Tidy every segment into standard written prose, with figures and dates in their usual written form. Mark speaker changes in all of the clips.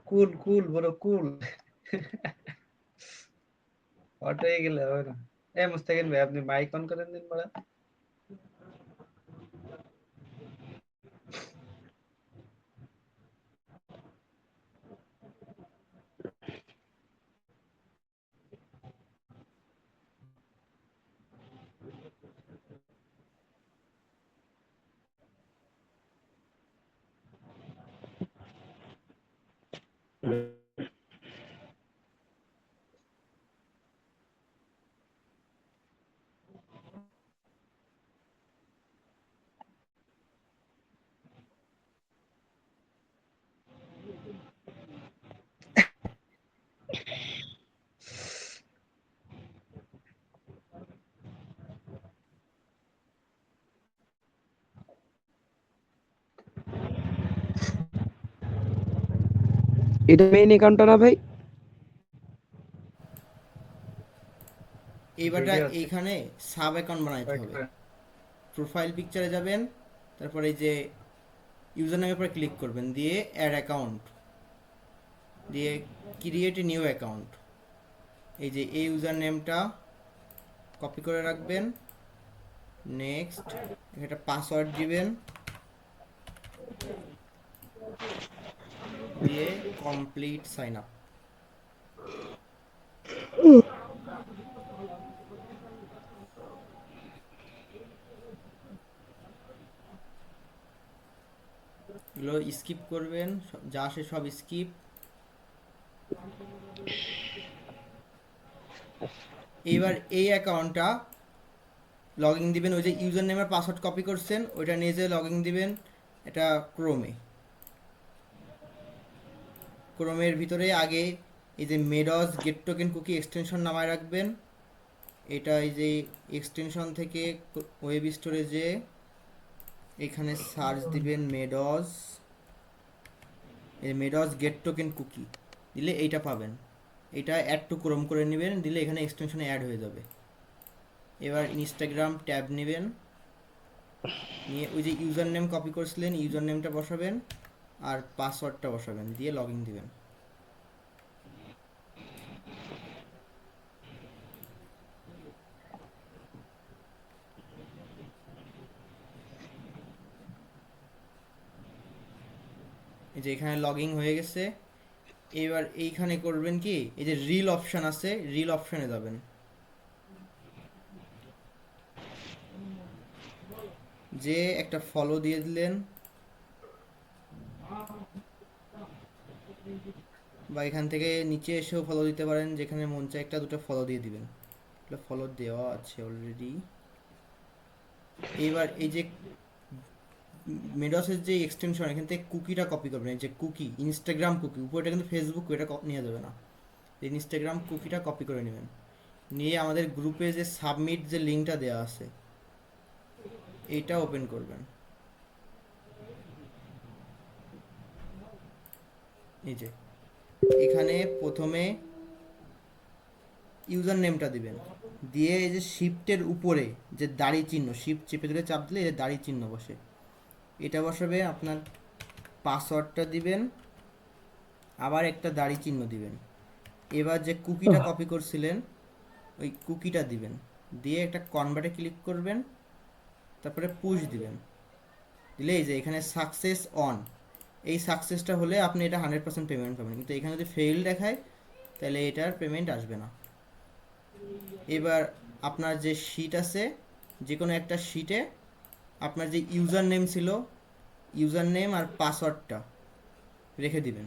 Speaker 1: কুল কুল বড় কুল। হট হয়ে গেলে হবে না। মুস্তাকিন ভাই আপনি মাইক অন করেন দিন বড়া।
Speaker 2: এটা মেইন অ্যাকাউন্টটা না ভাই?
Speaker 3: এইবারটা
Speaker 1: রেডি হচ্ছে
Speaker 3: এইখানে সাব অ্যাকাউন্ট বানাইতে
Speaker 1: ওয়েট
Speaker 3: হবে।
Speaker 1: করেন।
Speaker 3: প্রোফাইল পিকচারে যাবেন, তারপরে এই যে ইউজার নামের উপরে ক্লিক করবেন, দিয়ে অ্যাড অ্যাকাউন্ট, দিয়ে ক্রিয়েট এ নিউ অ্যাকাউন্ট। এই যে এই ইউজার নেমটা কপি করে রাখবেন, নেক্সট একটা পাসওয়ার্ড দিবেন, দিয়ে কমপ্লিট সাইন আপ। এগুলো স্কিপ করবেন, যা আসে সব স্কিপ। এইবার এই অ্যাকাউন্টটা লগ ইন দিবেন, ওই যে ইউজার নেমের পাসওয়ার্ড কপি করছেন ওইটা নিয়ে যেয়ে লগ ইন দিবেন এটা ক্রোমে। ক্রোমের ভিতরে আগে এই যে মেডস গেট টোকেন কুকি এক্সটেনশন নামায় রাখবেন। এটা এই যে এক্সটেনশন থেকে ওয়েব স্টোরেজে এখানে সার্চ দিবেন মেডস, এই মেডস গেট টোকেন কুকি দিলে এইটা পাবেন। এটা অ্যাড টু ক্রোম করে নেবেন, দিলে এখানে এক্সটেনশনে অ্যাড হয়ে যাবে। এবার ইনস্টাগ্রাম ট্যাব নেবেন, নিয়ে ওই যে ইউজার নেম কপি করছিলেন ইউজার নেমটা বসাবেন আর পাসওয়ার্ডটা বসাবেন, দিয়ে লগ ইন দিবেন। এই যে এখানে লগ ইন হয়ে গেছে। এবার এইখানে করবেন কি, এই যে রিল অপশান আছে, রিল অপশানে যাবেন, যে একটা ফলো দিয়ে দিলেন, বা এখান থেকে নিচে এসেও ফলো দিতে পারেন, যেখানে মন চায় একটা দুটো ফলো দিয়ে দিবেন। এটা ফলো দেওয়া আছে অলরেডি। এইবার এই যে মেডসের যে এক্সটেনশন এখান থেকে কুকিটা কপি করবেন, এই যে কুকি ইনস্টাগ্রাম কুকি, উপরটা কিন্তু ফেসবুক, এটা নেওয়া যাবে না। ইনস্টাগ্রাম কুকিটা কপি করে নেবেন, নিয়ে আমাদের গ্রুপে যে সাবমিট যে লিঙ্কটা দেওয়া আছে এইটা ওপেন করবেন। এই যে এখানে প্রথমে ইউজার নেমটা দিবেন, দিয়ে এই যে শিফটের উপরে যে দাড়ি চিহ্ন, শিফট চেপে ধরে চাপ দিলে এই যে দাড়ি চিহ্ন বসে, এটা বসাবে। আপনার পাসওয়ার্ডটা দিবেন, আবার একটা দাড়ি চিহ্ন দিবেন। এবার যে কুকিটা কপি করছিলেন ওই কুকিটা দিবেন, দিয়ে একটা কনভার্টে ক্লিক করবেন, তারপরে পুশ দিবেন, দিলে এই যে এখানে সাকসেস অন, এই সাকসেসটা হলে আপনি এটা 100% পেমেন্ট পাবেন। কিন্তু এখানে যদি ফেইল দেখায় তাহলে এটার পেমেন্ট আসবে না। এবার আপনার যে শিট আছে, যে কোনো একটা শিটে আপনার যে ইউজার নেম ছিল, ইউজার নেম আর পাসওয়ার্ডটা রেখে দিবেন,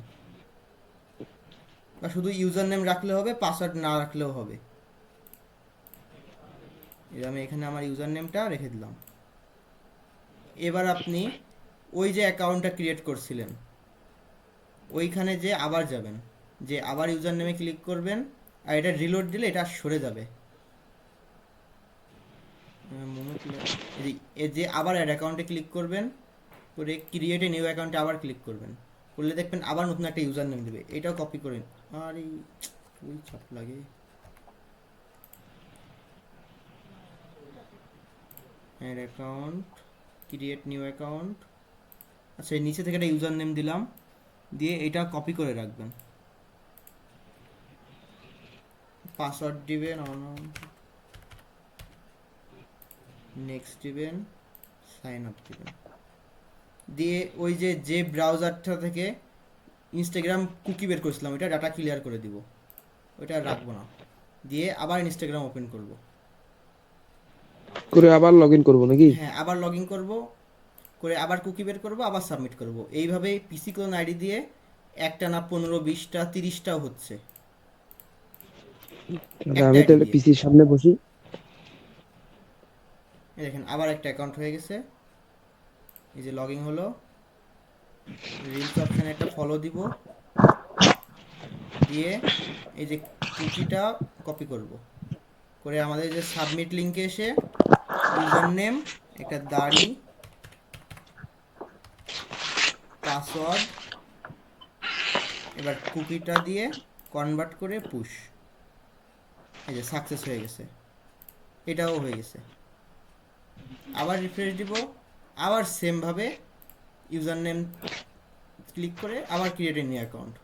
Speaker 3: বা শুধু ইউজার নেম রাখলে হবে, পাসওয়ার্ড না রাখলেও হবে। আমি এখানে আমার ইউজার নেমটা রেখে দিলাম। এবার আপনি ওই যে অ্যাকাউন্টটা ক্রিয়েট করছিলেন ওইখানে যে আবার যাবেন, যে আবার ইউজার নেমে ক্লিক করবেন, আর এটা রিলোড দিলে এটা সরে যাবে। এই যে আবার অ্যাড অ্যাকাউন্টে ক্লিক করবেন, করে ক্রিয়েট এ নিউ অ্যাকাউন্টে আবার ক্লিক করবেন, করলে দেখবেন আবার নতুন একটা ইউজার নেম দেবে, এটাও কপি করেন। আর এই ওই চাপ লাগে। Add account, create new account, আচ্ছা এই নিচে থেকে একটা ইউজার নেম দিলাম, দিয়ে এটা কপি করে রাখবেন। পাসওয়ার্ড দিবেন, নেক্সট দিবেন, সাইন আপ দিবেন, দিয়ে ওই যে ব্রাউজারটা থেকে ইনস্টাগ্রাম কুকি বের করেছিলাম ওইটা ডাটা ক্লিয়ার করে দিব, ওইটা আর রাখবো না। দিয়ে আবার ইনস্টাগ্রাম ওপেন করব।
Speaker 2: করে আবার লগ ইন করবো নাকি?
Speaker 3: হ্যাঁ আবার লগ ইন করবো, করে আবার কুকি বের করবো, আবার সাবমিট করব। এইভাবে পিসি ক্লোন আইডি দিয়ে একটা না 15, 20টা, 30টাও হচ্ছে
Speaker 2: তাহলে
Speaker 3: একটা
Speaker 2: আমি
Speaker 3: আইডি
Speaker 2: তাহলে
Speaker 3: দিয়ে।
Speaker 2: পিসির সামনে বসি।
Speaker 3: এই দেখেন আবার একটা অ্যাকাউন্ট হয়ে গেছে, এই যে লগ ইন হলো। রিলস অপশানে একটা ফলো দিব, দিয়ে এই যে কুকিটা কপি করব, করে আমাদের যে সাবমিট লিঙ্কে এসে ইউজার নেম, একটা দাড়ি, পাসওয়ার্ড, এবার কুকিটা দিয়ে কনভার্ট করে পুশ। এই যে সাকসেস হয়ে গেছে, এটাও হয়ে গেছে। আবার রিফ্রেশ দিব, আবার সেমভাবে ইউজার নেম ক্লিক করে আবার ক্রিয়েট এ নিউ অ্যাকাউন্ট।